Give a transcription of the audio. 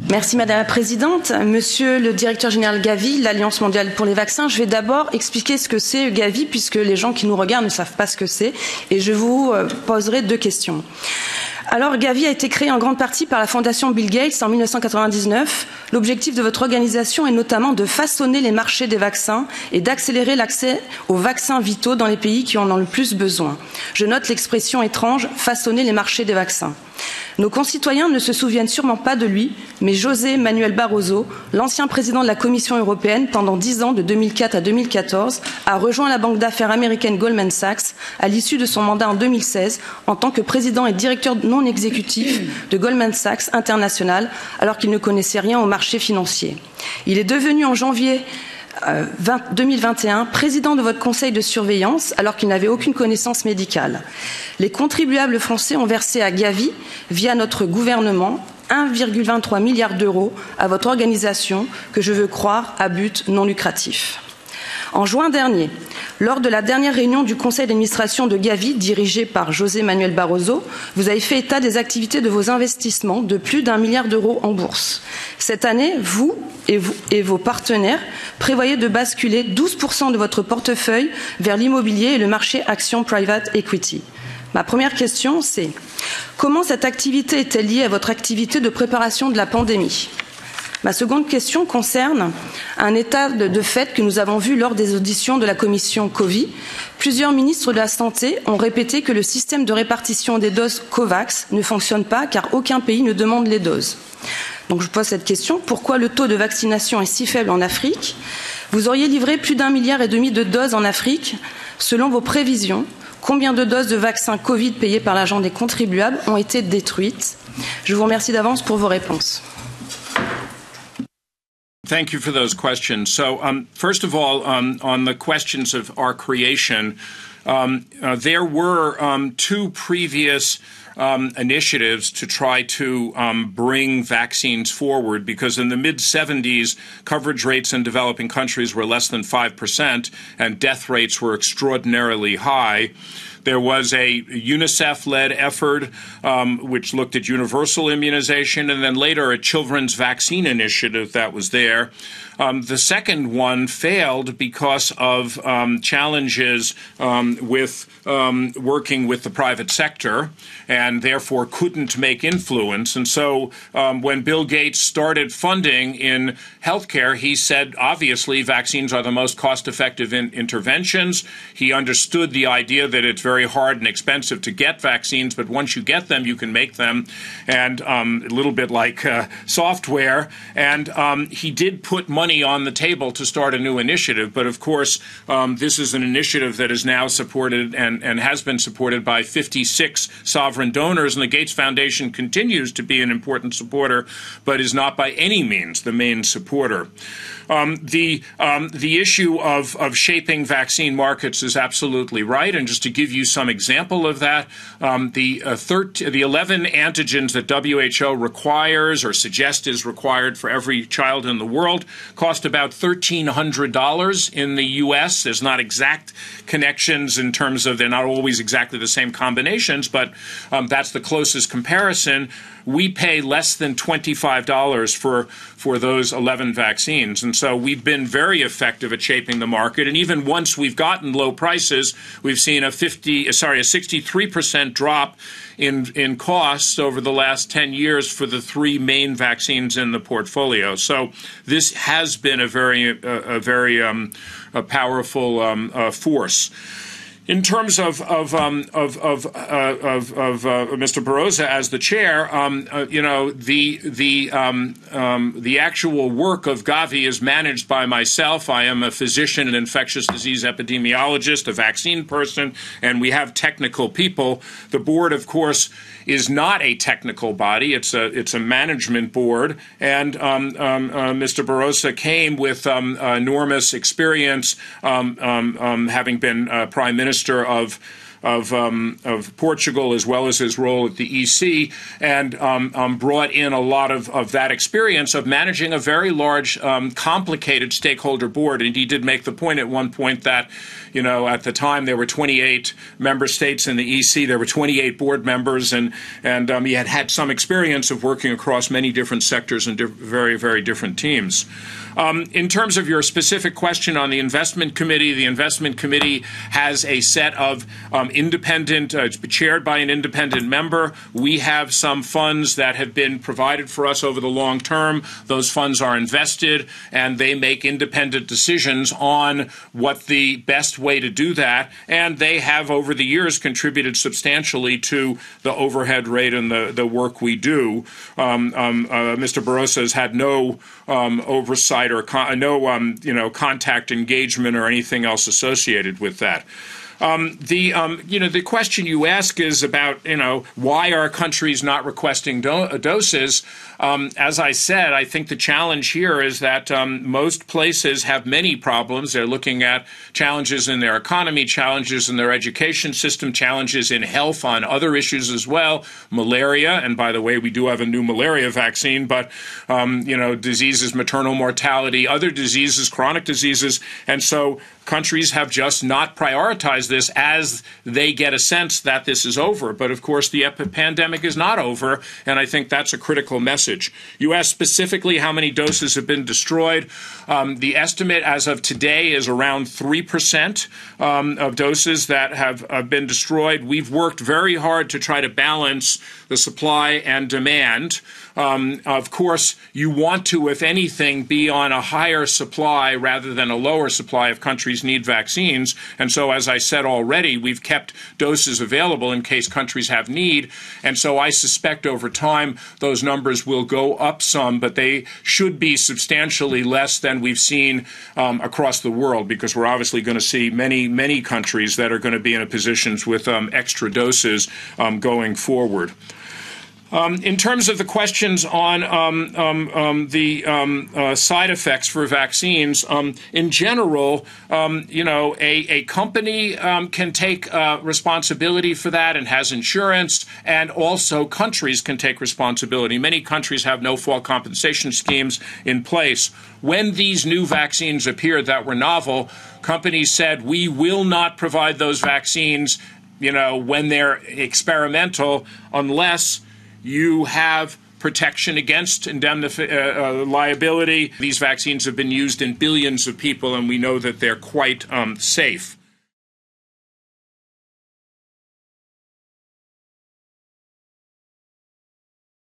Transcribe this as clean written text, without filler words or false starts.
Merci Madame la Présidente. Monsieur le Directeur Général Gavi, l'Alliance mondiale pour les vaccins, je vais d'abord expliquer ce que c'est Gavi, puisque les gens qui nous regardent ne savent pas ce que c'est, et je vous poserai 2 questions. Alors, Gavi a été créé en grande partie par la Fondation Bill Gates en 1999. L'objectif de votre organisation est notamment de façonner les marchés des vaccins et d'accélérer l'accès aux vaccins vitaux dans les pays qui en ont le plus besoin. Je note l'expression étrange « façonner les marchés des vaccins ». Nos concitoyens ne se souviennent sûrement pas de lui, mais José Manuel Barroso, l'ancien président de la Commission européenne pendant 10 ans de 2004 à 2014, a rejoint la banque d'affaires américaine Goldman Sachs à l'issue de son mandat en 2016 en tant que président et directeur non exécutif de Goldman Sachs International, alors qu'il ne connaissait rien au marché financier. Il est devenu en janvier 2021 président de votre conseil de surveillance alors qu'il n'avait aucune connaissance médicale. Les contribuables français ont versé à Gavi, via notre gouvernement, 1,23 milliard d'euros à votre organisation que je veux croire à but non lucratif. En juin dernier, lors de la dernière réunion du conseil d'administration de Gavi, dirigé par José Manuel Barroso, vous avez fait état des activités de vos investissements de plus d'1 milliard d'euros en bourse. Cette année, vous et vos partenaires prévoyez de basculer 12% de votre portefeuille vers l'immobilier et le marché action private equity. Ma première question, c'est comment cette activité est-elle liée à votre activité de préparation de la pandémie ? Ma seconde question concerne un état de fait que nous avons vu lors des auditions de la commission Covid. Plusieurs ministres de la Santé ont répété que le système de répartition des doses COVAX ne fonctionne pas car aucun pays ne demande les doses. Donc je pose cette question, pourquoi le taux de vaccination est si faible en Afrique ? Vous auriez livré plus d'1,5 milliard de doses en Afrique. Selon vos prévisions, combien de doses de vaccins Covid payées par l'argent des contribuables ont été détruites ? Je vous remercie d'avance pour vos réponses. Thank you for those questions. So, first of all, on the questions of our creation, there were 2 previous initiatives to try to bring vaccines forward because in the mid-70s, coverage rates in developing countries were less than 5% and death rates were extraordinarily high. There was a UNICEF-led effort which looked at universal immunization, and then later a children's vaccine initiative that was there. The second one failed because of challenges with working with the private sector and therefore couldn't make influence. And so when Bill Gates started funding in healthcare, he said, obviously, vaccines are the most cost-effective interventions. He understood the idea that it's very hard and expensive to get vaccines, but once you get them, you can make them, and a little bit like software. And he did put money on the table to start a new initiative, but of course, this is an initiative that is now supported and has been supported by 56 sovereign donors, and the Gates Foundation continues to be an important supporter, but is not by any means the main supporter. The issue of shaping vaccine markets is absolutely right, and just to give you some example of that, the 11 antigens that WHO requires or suggests is required for every child in the world cost about $1,300 in the U.S. There's not exact connections in terms of they're not always exactly the same combinations, but that's the closest comparison. We pay less than $25 for those 11 vaccines. And so we've been very effective at shaping the market. And even once we've gotten low prices, we've seen a 63% drop in costs over the last 10 years for the 3 main vaccines in the portfolio. So this has been a very powerful force. In terms of Mr. Barroso as the chair, the actual work of Gavi is managed by myself. I am a physician and infectious disease epidemiologist, a vaccine person, and we have technical people. The board, of course, is not a technical body. It's a management board, and Mr. Barroso came with enormous experience, having been Prime Minister of Portugal, as well as his role at the EC, and brought in a lot of that experience of managing a very large, complicated stakeholder board. And he did make the point at one point that, at the time there were 28 member states in the EC, there were 28 board members, and he had some experience of working across many different sectors and very, very different teams. In terms of your specific question on the investment committee has a set of independent, it's chaired by an independent member. We have some funds that have been provided for us over the long term. Those funds are invested, and they make independent decisions on what the best way to do that. And they have, over the years, contributed substantially to the overhead rate and the work we do. Mr. Barroso has had no oversight or contact engagement or anything else associated with that. The question you ask is about, why are countries not requesting doses? As I said, I think the challenge here is that most places have many problems. They're looking at challenges in their economy, challenges in their education system, challenges in health on other issues as well, malaria. And by the way, we do have a new malaria vaccine, but, diseases, maternal mortality, other diseases, chronic diseases. And so countries have just not prioritized this as they get a sense that this is over. But of course, the pandemic is not over, and I think that's a critical message. You asked specifically how many doses have been destroyed. The estimate as of today is around 3% of doses that have been destroyed. We've worked very hard to try to balance the supply and demand. Of course, you want to, if anything, be on a higher supply rather than a lower supply if countries need vaccines. And so, as I said already, we've kept doses available in case countries have need. And so I suspect over time those numbers will go up some, but they should be substantially less than we've seen across the world, because we're obviously going to see many, many countries that are going to be in positions with extra doses going forward. In terms of the questions on the side effects for vaccines, in general, a company can take responsibility for that and has insurance, and also countries can take responsibility. Many countries have no-fault compensation schemes in place. When these new vaccines appeared that were novel, companies said, we will not provide those vaccines, when they're experimental, unless you have protection against liability. These vaccines have been used in billions of people, and we know that they're quite safe.